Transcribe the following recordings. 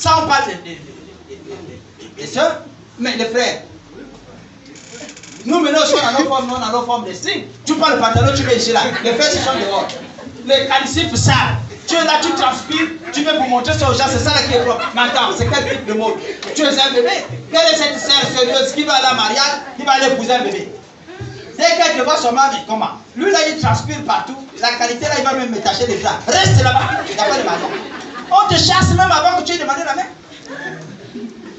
Ça, on parle des soeurs, mais les frères. Nous, maintenant, si on a nos formes, on a nos formes d'estime. Tu prends le pantalon, tu mets ici là. Les frères, c'est sont dehors. Les calcifs sales. Tu es là, tu transpires, tu veux pour montrer ça aux gens, c'est ça là qui est propre. Mais attends, c'est quel type de mot? Tu es un bébé. Quelle est cette sœur sérieuse qui va aller à mariage, qui va aller épouser un bébé? Dès qu'elle te voit son mari, comment? Lui là, il transpire partout. La qualité là, il va même me tâcher les bras. Reste là-bas, il n'y a pas de mariage. On te chasse même avant que tu aies demandé la main.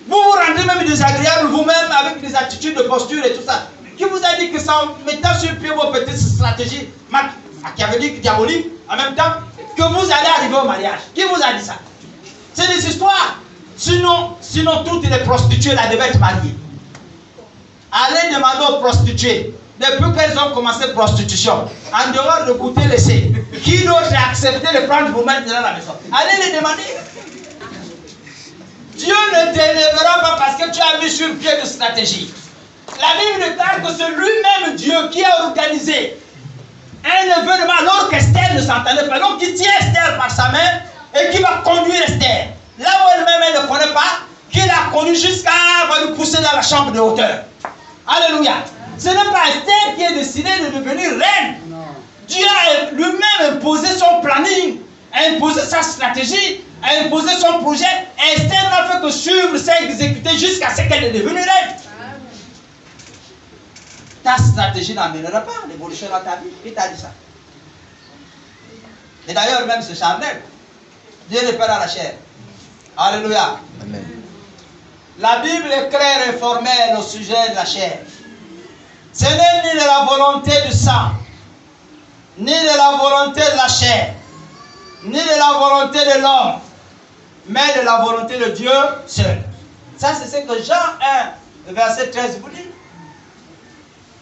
Vous vous rendez même désagréable vous-même avec des attitudes de posture et tout ça. Qui vous a dit que ça, en mettant sur pied vos petites stratégies machiavéliques, diaboliques, en même temps, que vous allez arriver au mariage? Qui vous a dit ça? C'est des histoires. Sinon toutes les prostituées là devaient être mariées. Allez demander aux prostituées, depuis qu'elles ont commencé la prostitution, en dehors de goûter l'essai, qui d'autre a accepté de prendre vous-même dans la maison? Allez les demander. Dieu ne t'élèvera pas parce que tu as mis sur pied de stratégie. La Bible déclare que c'est lui-même Dieu qui a organisé un événement alors qu'Esther ne s'entendait pas. Donc il tient Esther par sa main et qui va conduire Esther. Là où elle-même elle ne connaît pas, qu'il a connu jusqu'à va nous pousser dans la chambre de hauteur. Alléluia. Ce n'est pas Esther qui est décidée de devenir reine. Non. Dieu a lui-même imposé son planning, a imposé sa stratégie, a imposé son projet. Et Esther n'a fait que suivre, s'est exécuter jusqu'à ce qu'elle est devenue reine. Ta stratégie n'amènera pas l'évolution dans ta vie. Qui t'a dit ça? Et d'ailleurs, même c'est charnel. Dieu n'est pas dans la chair. Alléluia. Amen. La Bible est claire et formelle au sujet de la chair. Ce n'est ni de la volonté du sang, ni de la volonté de la chair, ni de la volonté de l'homme, mais de la volonté de Dieu seul. Ça, c'est ce que Jean 1, verset 13 vous dit.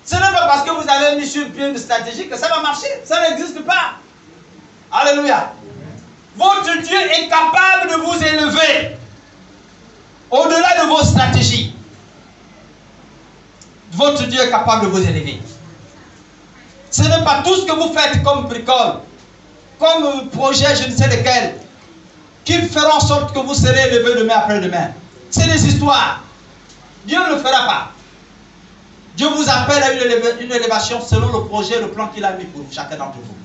Ce n'est pas parce que vous avez mis sur pied une stratégie que ça va marcher. Ça n'existe pas. Alléluia. Votre Dieu est capable de vous élever au-delà de vos stratégies. Votre Dieu est capable de vous élever. Ce n'est pas tout ce que vous faites comme bricole, comme projet, je ne sais lequel, qui fera en sorte que vous serez élevé demain après-demain. C'est des histoires. Dieu ne le fera pas. Dieu vous appelle à une élévation selon le projet, le plan qu'il a mis pour chacun d'entre vous.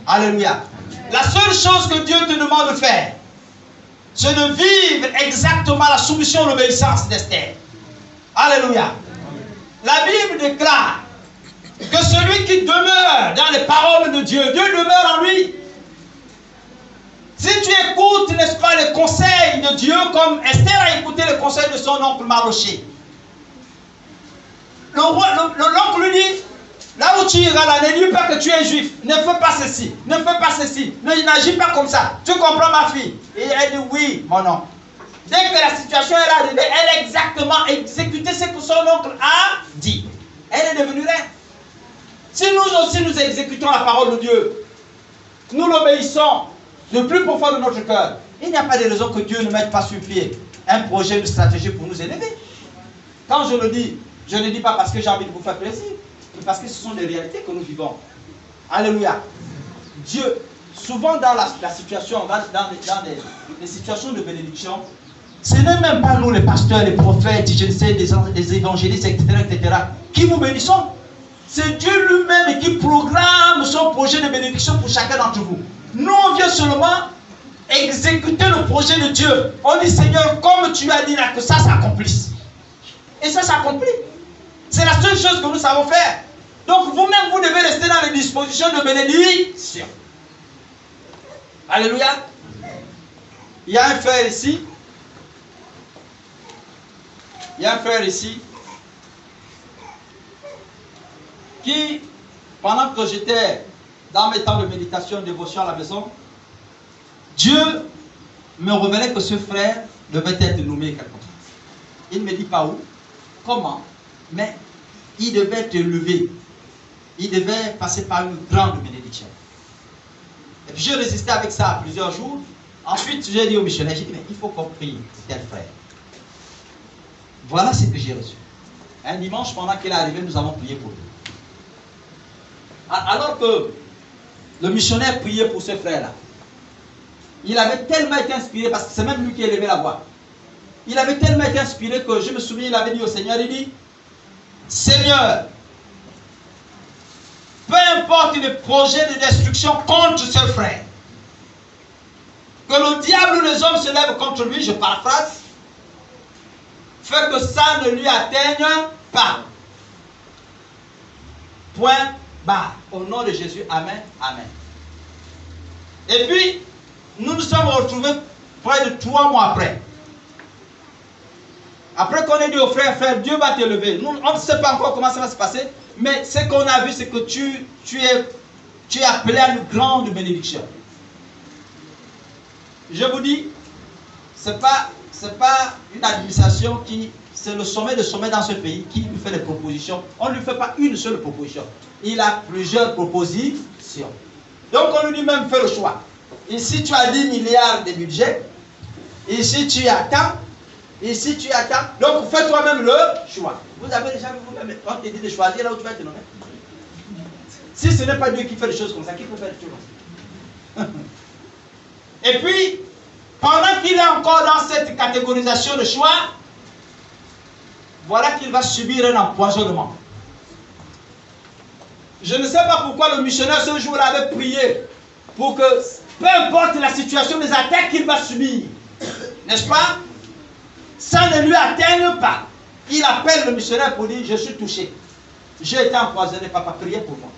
Alléluia. La seule chose que Dieu te demande de faire, c'est de vivre exactement la soumission et l'obéissance d'Esther. Alléluia. La Bible déclare que celui qui demeure dans les paroles de Dieu, Dieu demeure en lui. Si tu écoutes, n'est-ce pas, les conseils de Dieu, comme Esther a écouté les conseils de son oncle Mardochée. L'oncle lui dit, là où tu iras là, ne dis pas que tu es juif, ne fais pas ceci, ne fais pas ceci, n'agis pas comme ça. Tu comprends ma fille? Et elle dit oui, mon oncle. Dès que la situation est arrivée, elle a exactement exécuté ce que son oncle a dit. Elle est devenue reine. Si nous aussi nous exécutons la parole de Dieu, nous l'obéissons le plus profond de notre cœur, il n'y a pas de raison que Dieu ne mette pas sur pied un projet, une stratégie pour nous élever. Quand je le dis, je ne dis pas parce que j'ai envie de vous faire plaisir, mais parce que ce sont des réalités que nous vivons. Alléluia. Dieu, souvent dans la situation, dans les situations de bénédiction, ce n'est même pas nous les pasteurs, les prophètes, je ne sais, les évangélistes, etc., qui vous bénissons. C'est Dieu lui-même qui programme son projet de bénédiction pour chacun d'entre vous. Nous, on vient seulement exécuter le projet de Dieu. On dit, Seigneur, comme tu as dit là, que ça s'accomplisse. Et ça s'accomplit. C'est la seule chose que nous savons faire. Donc vous-même, vous devez rester dans les dispositions de bénédiction. Alléluia. Il y a un frère ici. Il y a un frère ici qui, pendant que j'étais dans mes temps de méditation, de dévotion à la maison, Dieu me révélait que ce frère devait être nommé quelque part. Il ne me dit pas où, comment, mais il devait être élevé. Il devait passer par une grande bénédiction. Et puis j'ai résisté avec ça plusieurs jours. Ensuite, j'ai dit au missionnaire, j'ai dit, mais il faut qu'on prie pour tel frère. Voilà ce que j'ai reçu. Un dimanche, pendant qu'il est arrivé, nous avons prié pour lui. Alors que le missionnaire priait pour ce frère-là, il avait tellement été inspiré, parce que c'est même lui qui a élevé la voix. Il avait tellement été inspiré que je me souviens, il avait dit au Seigneur, il dit, Seigneur, peu importe les projets de destruction contre ce frère, que le diable ou les hommes se lèvent contre lui, je paraphrase, fait que ça ne lui atteigne pas. Point barre. Au nom de Jésus, amen, amen. Et puis, nous nous sommes retrouvés près de 3 mois après. Après qu'on ait dit au frère, frère, Dieu va t'élever. Nous, on ne sait pas encore comment ça va se passer, mais ce qu'on a vu, c'est que tu es appelé à une grande bénédiction. Je vous dis, c'est pas une administration qui, c'est le sommet de sommet dans ce pays qui lui fait des propositions. On ne lui fait pas une seule proposition. Il a plusieurs propositions. Donc on lui dit même, fais le choix. Ici tu as 10 milliards de budget. Ici tu attends. Ici tu attends. Donc fais toi-même le choix. Vous avez déjà vu vous-même, on te dit de choisir là où tu vas te nommer. Si ce n'est pas Dieu qui fait des choses comme ça, qui peut faire des choses comme ça? Et puis, pendant qu'il est encore dans cette catégorisation de choix, voilà qu'il va subir un empoisonnement. Je ne sais pas pourquoi le missionnaire ce jour-là avait prié pour que, peu importe la situation des attaques qu'il va subir, n'est-ce pas, ça ne lui atteigne pas. Il appelle le missionnaire pour dire, je suis touché. J'ai été empoisonné, papa, priez pour moi.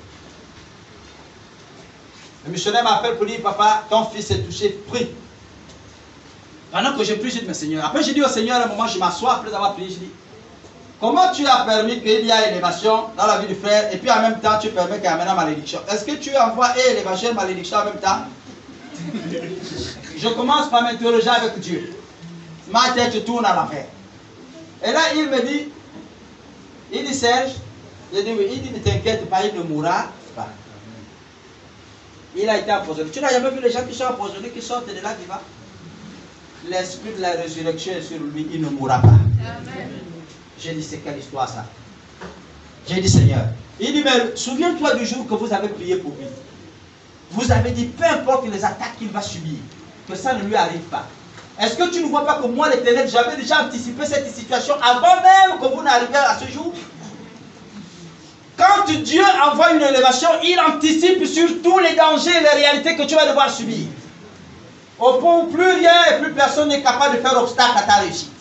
Le missionnaire m'appelle pour dire, papa, ton fils est touché, prie. Pendant que j'ai prié, j'ai dit, mais Seigneur. Après, j'ai dit au Seigneur, à un moment, je m'assois, après avoir prié, je dis, comment tu as permis qu'il y ait élévation dans la vie du frère, et puis en même temps, tu permets qu'il y ait maintenant malédiction? Est-ce que tu envoies élévation et malédiction en même temps? Je commence par m'interroger avec Dieu. Ma tête tourne à l'enfer. Et là, il me dit, Serge, j'ai dit oui, il dit, ne t'inquiète pas, il ne mourra pas. Il a été empoisonné. Tu n'as jamais vu les gens qui sont empoisonnés, qui sortent de là vivants? L'esprit de la résurrection est sur lui, il ne mourra pas. J'ai dit, c'est quelle histoire ça? J'ai dit, Seigneur. Il dit, mais souviens-toi du jour que vous avez prié pour lui. Vous avez dit, peu importe les attaques qu'il va subir, que ça ne lui arrive pas. Est-ce que tu ne vois pas que moi, l'Éternel, j'avais déjà anticipé cette situation avant même que vous n'arriviez à ce jour? Quand Dieu envoie une élévation, il anticipe sur tous les dangers et les réalités que tu vas devoir subir. Au point où plus rien et plus personne n'est capable de faire obstacle à ta réussite.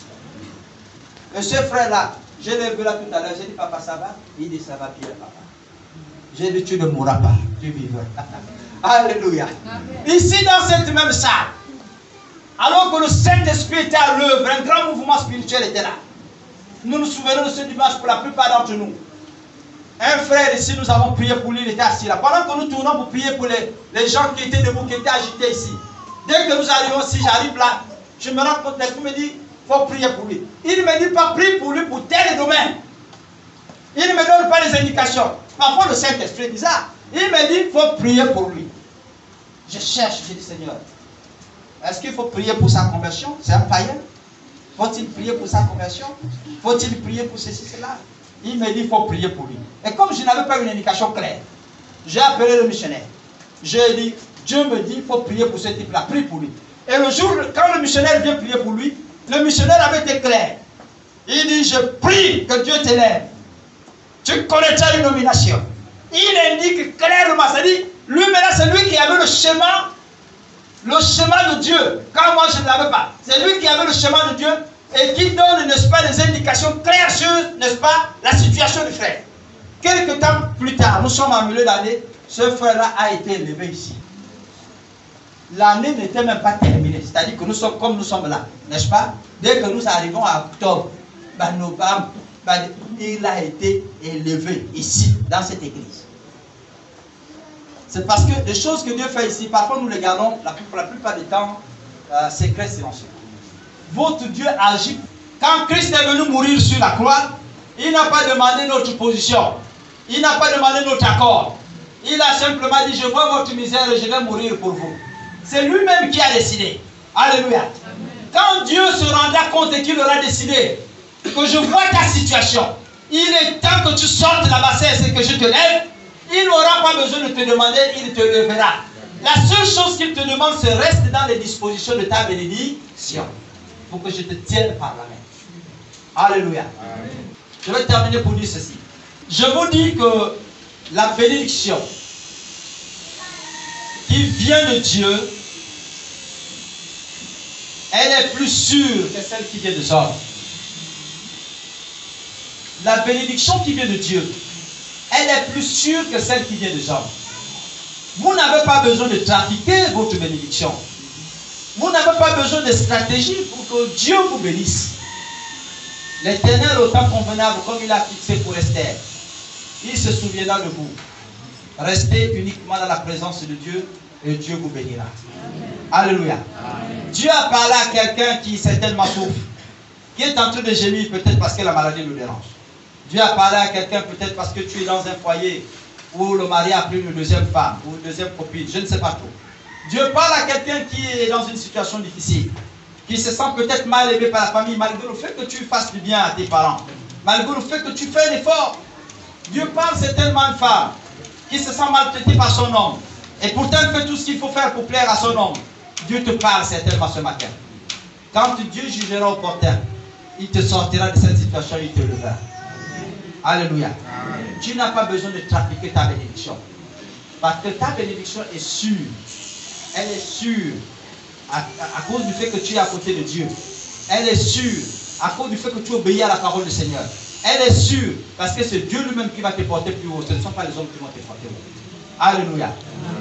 Et ce frère-là, je l'ai vu là tout à l'heure, j'ai dit, papa, ça va? Il dit, ça va bien, papa. J'ai dit, tu ne mourras pas, tu vivras. Alléluia. Ici, dans cette même salle, alors que le Saint-Esprit était à l'œuvre, un grand mouvement spirituel était là. Nous nous souvenons de ce dimanche pour la plupart d'entre nous. Un frère ici, nous avons prié pour lui, il était assis là. Pendant que nous tournons pour prier pour les gens qui étaient debout, qui étaient agités ici. Dès que nous arrivons, si j'arrive là, je me rends compte, l'Esprit me dit, il faut prier pour lui. Il ne me dit pas, prie pour lui pour tel domaine. Il ne me donne pas les indications. Parfois le Saint-Esprit est bizarre. Il me dit, il faut prier pour lui. Je cherche, je dis, Seigneur, est-ce qu'il faut prier pour sa conversion? C'est un païen. Faut-il prier pour sa conversion? Faut-il prier pour ceci, cela? Il me dit, il faut prier pour lui. Et comme je n'avais pas une indication claire, j'ai appelé le missionnaire. J'ai dit, Dieu me dit, il faut prier pour ce type-là, prie pour lui. Et le jour, quand le missionnaire vient prier pour lui, le missionnaire avait été clair. Il dit, je prie que Dieu t'élève. Tu connaîtras une nomination. Il indique clairement, ça dit, lui maintenant c'est lui qui avait le schéma de Dieu. Quand moi je ne l'avais pas. C'est lui qui avait le schéma de Dieu et qui donne, n'est-ce pas, des indications claires sur, n'est-ce pas, la situation du frère. Quelques temps plus tard, nous sommes en milieu d'année, ce frère-là a été élevé ici. L'année n'était même pas terminée. C'est-à-dire que nous sommes comme nous sommes là, n'est-ce pas? Dès que nous arrivons à octobre, novembre, il a été élevé ici, dans cette église. C'est parce que les choses que Dieu fait ici, parfois nous les gardons, pour la plupart du temps, secrets, silencieux. Votre Dieu agit. Quand Christ est venu mourir sur la croix, il n'a pas demandé notre position. Il n'a pas demandé notre accord. Il a simplement dit, je vois votre misère et je vais mourir pour vous. C'est lui-même qui a décidé. Alléluia. Quand Dieu se rendra compte et qu'il aura décidé que je vois ta situation, il est temps que tu sortes de la bassesse et que je te lève, il n'aura pas besoin de te demander, il te lèvera. La seule chose qu'il te demande, c'est reste dans les dispositions de ta bénédiction. pour que je te tienne par la main. Alléluia. Amen. Je vais terminer pour dire ceci. Je vous dis que la bénédiction qui vient de Dieu, elle est plus sûre que celle qui vient des hommes. La bénédiction qui vient de Dieu, elle est plus sûre que celle qui vient des hommes. Vous n'avez pas besoin de trafiquer votre bénédiction. Vous n'avez pas besoin de stratégie pour que Dieu vous bénisse. L'Éternel, au temps convenable, comme il a fixé pour Esther, il se souviendra de vous. Restez uniquement dans la présence de Dieu et Dieu vous bénira. Amen. Alléluia. Amen. Dieu a parlé à quelqu'un qui certainement souffre, qui est en train de gémir peut-être parce que la maladie le dérange. Dieu a parlé à quelqu'un peut-être parce que tu es dans un foyer où le mari a pris une deuxième femme ou une deuxième copine, je ne sais pas trop. Dieu parle à quelqu'un qui est dans une situation difficile, qui se sent peut-être mal aimé par la famille, malgré le fait que tu fasses du bien à tes parents, malgré le fait que tu fais un effort. Dieu parle certainement à une femme qui se sent maltraitée par son homme, et pourtant elle fait tout ce qu'il faut faire pour plaire à son homme. Dieu te parle certainement ce matin. Quand Dieu jugera opportun, il te sortira de cette situation et il te lèvera. Alléluia. Amen. Tu n'as pas besoin de trafiquer ta bénédiction. Parce que ta bénédiction est sûre. Elle est sûre à cause du fait que tu es à côté de Dieu. Elle est sûre à cause du fait que tu obéis à la parole du Seigneur. Elle est sûre parce que c'est Dieu lui-même qui va te porter plus haut. Ce ne sont pas les hommes qui vont te porter haut. Alléluia. Amen.